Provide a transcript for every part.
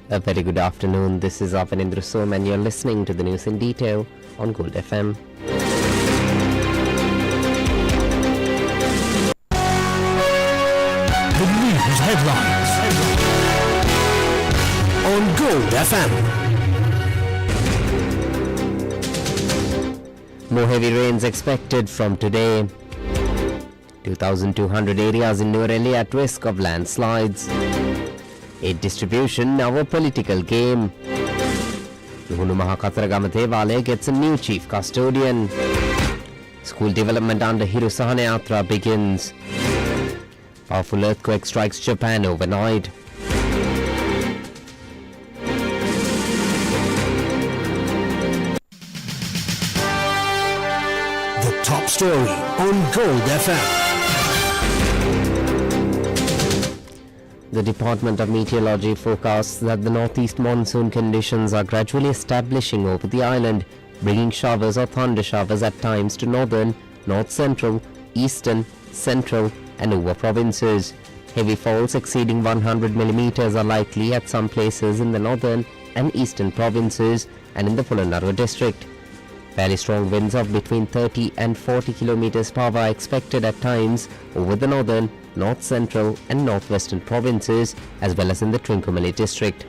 A very good afternoon. This is Apanindra Som and you're listening to the news in detail on Gold FM. The news headlines on Gold FM. More heavy rains expected from today. 2,200 areas in New Delhi at risk of landslides. Aid distribution now a political game. Luhunu Mahakataragama Devale gets a new chief custodian. School development under Hirosahane Yatra begins. Powerful earthquake strikes Japan overnight. The top story on Gold FM. The Department of Meteorology forecasts that the northeast monsoon conditions are gradually establishing over the island, bringing showers or thunder showers at times to northern, north central, eastern, central and over provinces. Heavy falls exceeding 100 millimeters are likely at some places in the northern and eastern provinces and in the Polonnaruwa district. Fairly strong winds of between 30 and 40 kilometers per hour are expected at times over the northern, north central and northwestern provinces as well as in the Trincomalee district.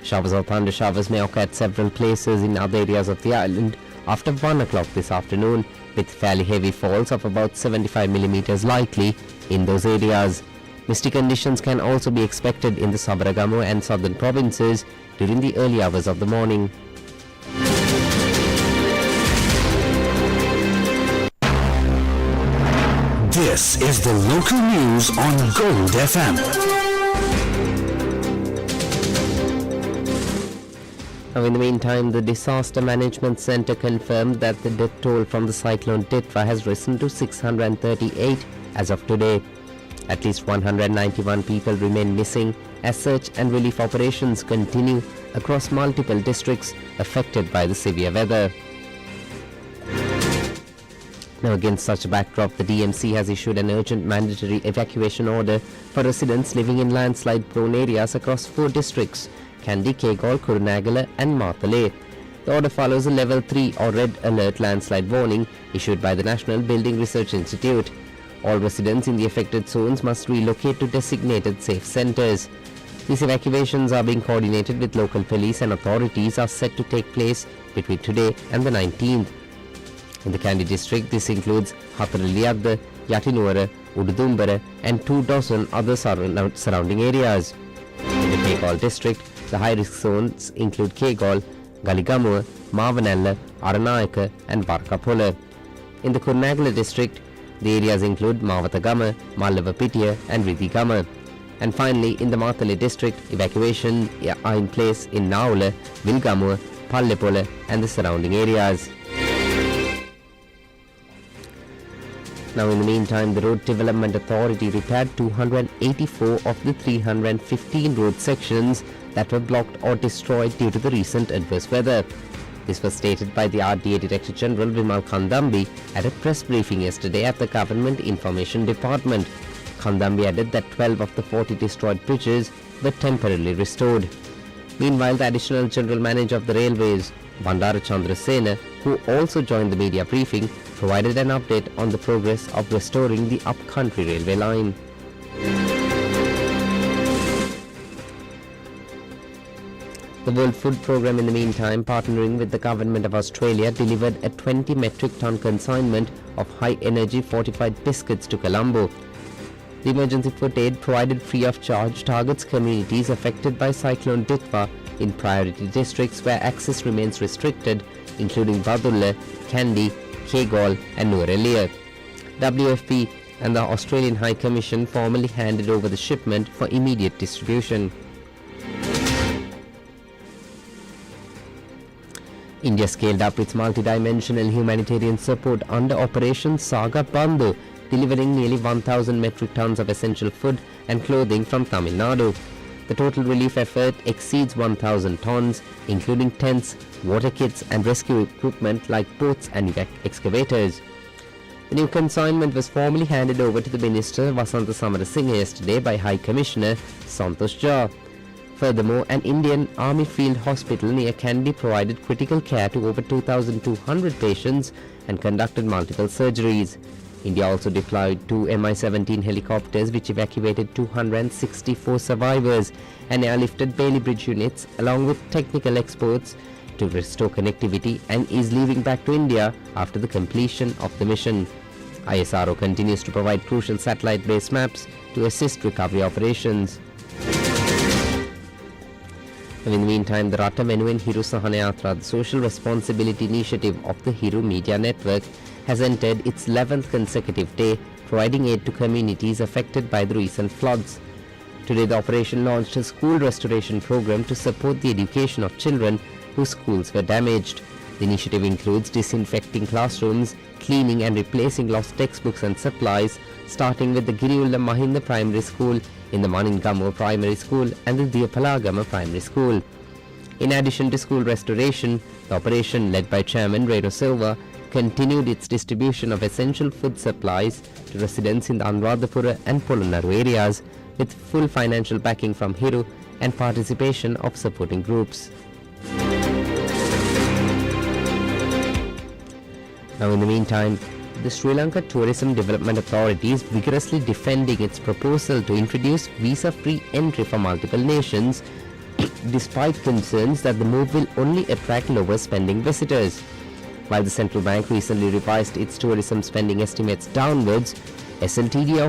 Showers or thunder showers may occur at several places in other areas of the island after 1 o'clock this afternoon, with fairly heavy falls of about 75 millimeters likely in those areas. Misty conditions can also be expected in the Sabaragamu and southern provinces during the early hours of the morning. This is the local news on Gold FM. Now, in the meantime, the Disaster Management Centre confirmed that the death toll from the cyclone Titwa has risen to 638 as of today. At least 191 people remain missing as search and relief operations continue across multiple districts affected by the severe weather. Now, against such a backdrop, the DMC has issued an urgent mandatory evacuation order for residents living in landslide-prone areas across 4 districts: Kandy, Kegalle, Kurunegala and Matale. The order follows a Level 3 or Red Alert landslide warning issued by the National Building Research Institute. All residents in the affected zones must relocate to designated safe centres. These evacuations are being coordinated with local police and authorities are set to take place between today and the 19th. In the Kandy district, this includes Hataraliyadda, Yatinuara, Ududumbara and 2 dozen other surrounding areas. In the Kegalle district, the high-risk zones include Kegalle, Galigamur, Mavanella, Aranayaka and Varkapola. In the Kurunegala district, the areas include Mavatagama, Mallavapitiya and Ridhigama. And finally, in the Matale district, evacuation are in place in Naula, Vilgamur, Pallepola and the surrounding areas. Now, in the meantime, the Road Development Authority repaired 284 of the 315 road sections that were blocked or destroyed due to the recent adverse weather. This was stated by the RDA Director General Vimal Khandambi at a press briefing yesterday at the Government Information Department. Khandambi added that 12 of the 40 destroyed bridges were temporarily restored. Meanwhile, the Additional General Manager of the Railways, Bandara Chandrasena, who also joined the media briefing, provided an update on the progress of restoring the upcountry railway line. The World Food Programme, in the meantime, partnering with the Government of Australia, delivered a 20 metric ton consignment of high-energy fortified biscuits to Colombo. The emergency food aid, provided free of charge, targets communities affected by Cyclone Titwa in priority districts where access remains restricted, including Badulla, Kandy, Kegalle and Nooraliya. WFP and the Australian High Commission formally handed over the shipment for immediate distribution. India scaled up its multidimensional humanitarian support under Operation Saga Bandhu, delivering nearly 1,000 metric tons of essential food and clothing from Tamil Nadu. The total relief effort exceeds 1,000 tons, including tents, water kits and rescue equipment like boats and excavators. The new consignment was formally handed over to the Minister Vasanta Samarasinghe yesterday by High Commissioner Santosh Jha. Furthermore, an Indian Army Field Hospital near Kandy provided critical care to over 2,200 patients and conducted multiple surgeries. India also deployed 2 Mi-17 helicopters which evacuated 264 survivors and airlifted Bailey Bridge units along with technical experts to restore connectivity and is leaving back to India after the completion of the mission. ISRO continues to provide crucial satellite-based maps to assist recovery operations. In the meantime, the Rata Venuwen Hiru Sahana Yatra, the social responsibility initiative of the Hiru Media Network, has entered its 11th consecutive day, providing aid to communities affected by the recent floods. Today, the operation launched a school restoration program to support the education of children whose schools were damaged. The initiative includes disinfecting classrooms, cleaning and replacing lost textbooks and supplies, starting with the Giriulla Mahinda Primary School, in the Maningamur Primary School and the Diyapalagama Primary School. In addition to school restoration, the operation, led by Chairman Reno Silva, continued its distribution of essential food supplies to residents in the Anuradhapura and Polonnaru areas, with full financial backing from Hiru and participation of supporting groups. Now, in the meantime, the Sri Lanka Tourism Development Authority is vigorously defending its proposal to introduce visa-free entry for multiple nations, despite concerns that the move will only attract lower spending visitors. While the central bank recently revised its tourism spending estimates downwards, SLTD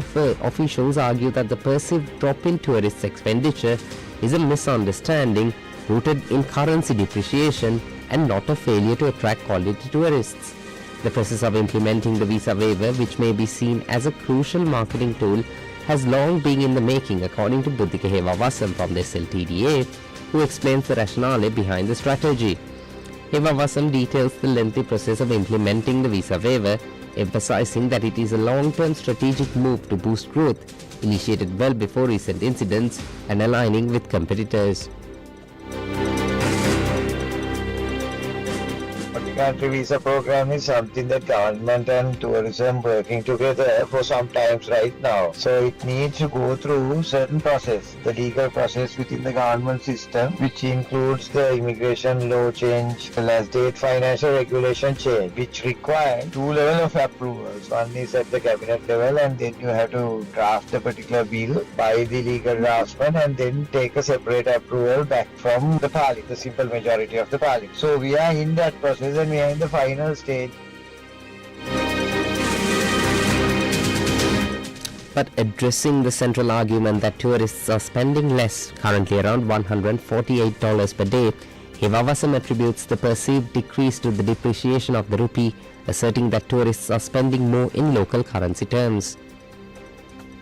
officials argue that the perceived drop in tourists' expenditure is a misunderstanding rooted in currency depreciation and not a failure to attract quality tourists. The process of implementing the visa waiver, which may be seen as a crucial marketing tool, has long been in the making, according to Buddhika Hevavasam from the SLTDA, who explains the rationale behind the strategy. Hevavasam details the lengthy process of implementing the visa waiver, emphasizing that it is a long-term strategic move to boost growth, initiated well before recent incidents and aligning with competitors. Country visa program is something that government and tourism working together for some times right now. So it needs to go through certain process, the legal process within the government system, which includes the immigration law change, as well as state financial regulation change, which require 2 levels of approvals. One is at the cabinet level, and then you have to draft a particular bill by the legal draftsman and then take a separate approval back from the parliament, the simple majority of the parliament. So we are in that process and we are in the final stage. But addressing the central argument that tourists are spending less, currently around $148 per day, Hevavasam attributes the perceived decrease to the depreciation of the rupee, asserting that tourists are spending more in local currency terms.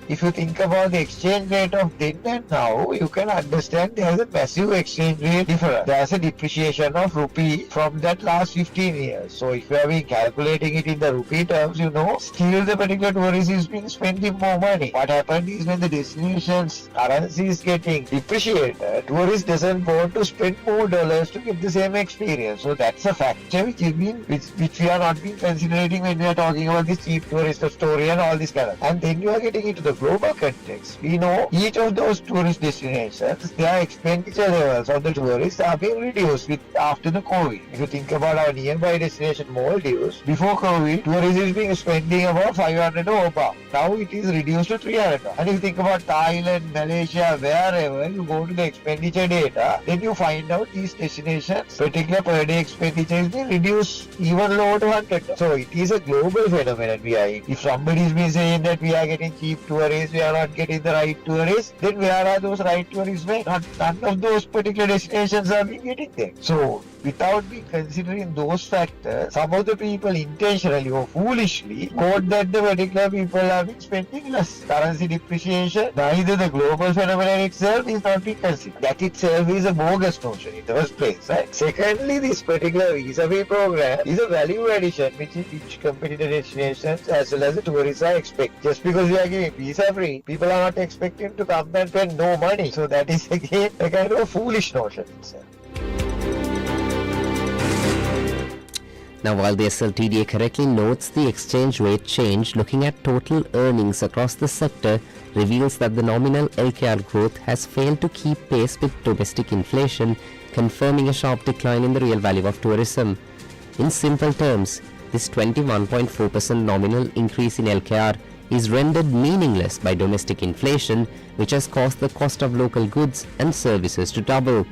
If you think about the exchange rate of then and now, you can understand there is a massive exchange rate difference. There is a depreciation of rupee from that last 15 years. So if you have been calculating it in the rupee terms, you know, still the particular tourist is being spending more money. What happened is when the destination's currency is getting depreciated, tourist doesn't want to spend more dollars to get the same experience. So that's a factor which we are not being considering when we are talking about this cheap tourist story and all this kind of. And then you are getting into the global context. We know each of those tourist destinations, their expenditure levels of the tourists are being reduced after the COVID. If you think about our nearby destination Maldives, before COVID, tourists is being spending about 500 or above. Now it is reduced to 300. And if you think about Thailand, Malaysia, wherever you go to the expenditure data, then you find out these destinations, particular per day expenditure is being reduced even lower to 100. So it is a global phenomenon we are in. If somebody is been saying that we are getting cheap tourists, we are not getting the right tourists, then where are those right tourists? None of those particular destinations are being getting there. So without being considering those factors, some of the people intentionally or foolishly quote that the particular people have been spending less. Currency depreciation, neither the global phenomenon itself is not being considered. That itself is a bogus notion in the first place. Right? Secondly, this particular visa-free program is a value addition which competitor destinations as well as the tourists are expecting. Just because we are giving visa-free, people are not expecting to come and spend no money. So that is again a kind of a foolish notion itself. Now, while the SLTDA correctly notes the exchange rate change, looking at total earnings across the sector reveals that the nominal LKR growth has failed to keep pace with domestic inflation, confirming a sharp decline in the real value of tourism. In simple terms, this 21.4% nominal increase in LKR is rendered meaningless by domestic inflation, which has caused the cost of local goods and services to double.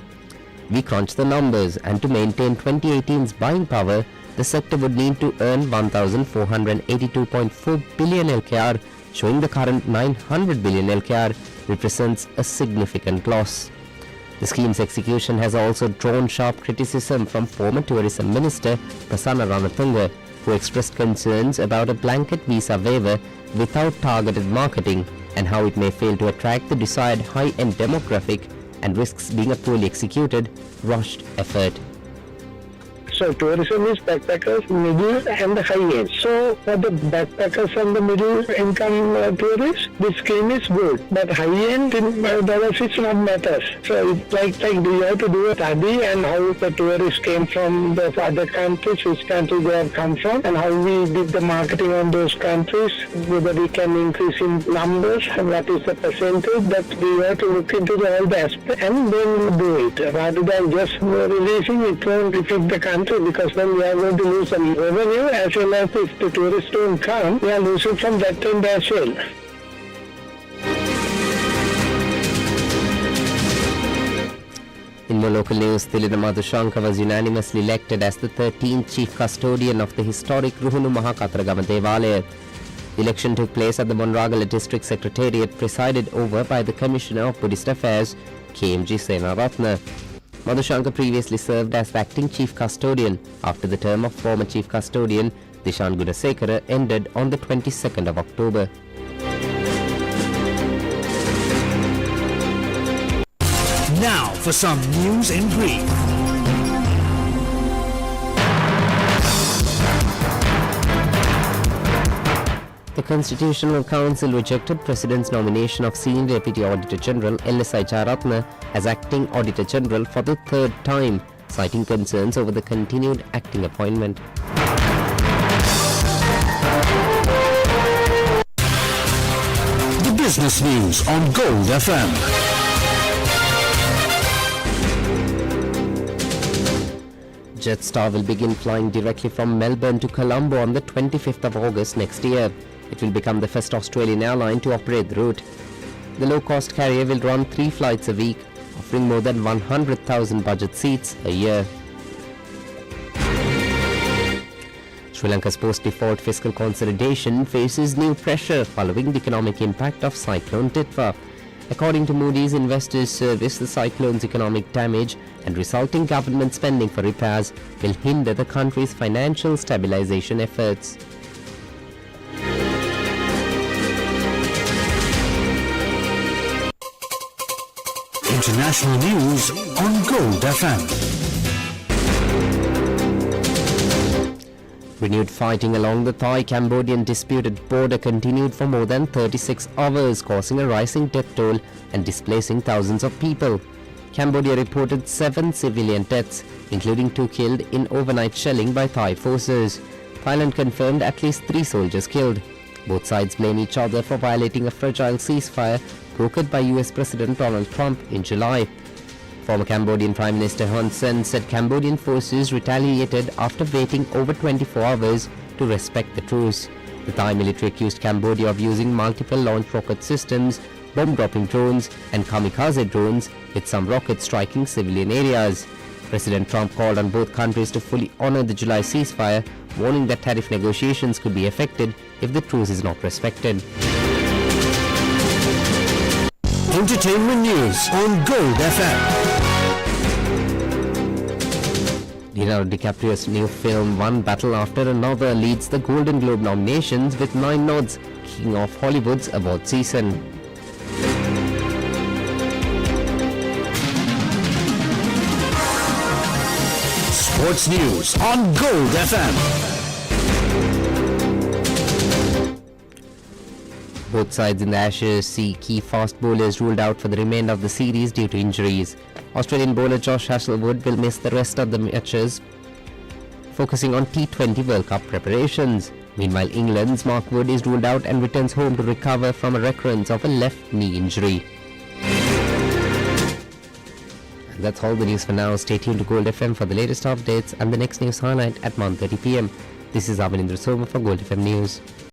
We crunched the numbers, and to maintain 2018's buying power, the sector would need to earn 1,482.4 billion LKR, showing the current 900 billion LKR represents a significant loss. The scheme's execution has also drawn sharp criticism from former Tourism Minister Prasanna Ranatunga, who expressed concerns about a blanket visa waiver without targeted marketing and how it may fail to attract the desired high-end demographic and risks being a poorly executed, rushed effort. So tourism is backpackers, middle and high end. So for the backpackers and the middle income tourists, this scheme is good. But high end benefits not matters. So it's like you have to do a study and how the tourists came from the other countries, which country they have come from, and how we did the marketing on those countries, whether we can increase in numbers, and what is the percentage that we have to look into all the aspects and then do it. Rather than just releasing it won't affect the country, because then we are going to lose some revenue, as well as if the tourists don't come, we are losing from that end as well. In more local news, Thilina Madhushanka was unanimously elected as the 13th Chief Custodian of the historic Ruhunu Mahakatragama Devalaya. The election took place at the Monragala District Secretariat, presided over by the Commissioner of Buddhist Affairs, KMG Senaratna. Madhushanka previously served as the acting Chief Custodian after the term of former Chief Custodian Dishan Gudasekara ended on the 22nd of October. Now for some news in brief. The Constitutional Council rejected President's nomination of Senior Deputy Auditor General LSI Charatna as Acting Auditor General for the third time, citing concerns over the continued acting appointment. The business news on Gold FM. Jetstar will begin flying directly from Melbourne to Colombo on the 25th of August next year. It will become the first Australian airline to operate the route. The low-cost carrier will run 3 flights a week, offering more than 100,000 budget seats a year. Sri Lanka's post-default fiscal consolidation faces new pressure following the economic impact of Cyclone Titwa. According to Moody's Investors Service, the cyclone's economic damage and resulting government spending for repairs will hinder the country's financial stabilization efforts. International news on Gold FM. Renewed fighting along the Thai-Cambodian disputed border continued for more than 36 hours, causing a rising death toll and displacing thousands of people. Cambodia reported 7 civilian deaths, including 2 killed in overnight shelling by Thai forces. Thailand confirmed at least 3 soldiers killed. Both sides blame each other for violating a fragile ceasefire brokered by US President Donald Trump in July. Former Cambodian Prime Minister Hun Sen said Cambodian forces retaliated after waiting over 24 hours to respect the truce. The Thai military accused Cambodia of using multiple launch rocket systems, bomb-dropping drones and kamikaze drones, with some rockets striking civilian areas. President Trump called on both countries to fully honor the July ceasefire, warning that tariff negotiations could be affected if the truce is not respected. Entertainment news on Gold FM. Leonardo DiCaprio's new film One Battle After Another leads the Golden Globe nominations with 9 nods, kicking off Hollywood's award season. Sports news on Gold FM. Both sides in the Ashes see key fast bowlers ruled out for the remainder of the series due to injuries. Australian bowler Josh Hazlewood will miss the rest of the matches focusing on T20 World Cup preparations. Meanwhile, England's Mark Wood is ruled out and returns home to recover from a recurrence of a left knee injury. And that's all the news for now. Stay tuned to Gold FM for the latest updates and the next news highlight at 1:30 p.m. This is Avinindra Soma for Gold FM News.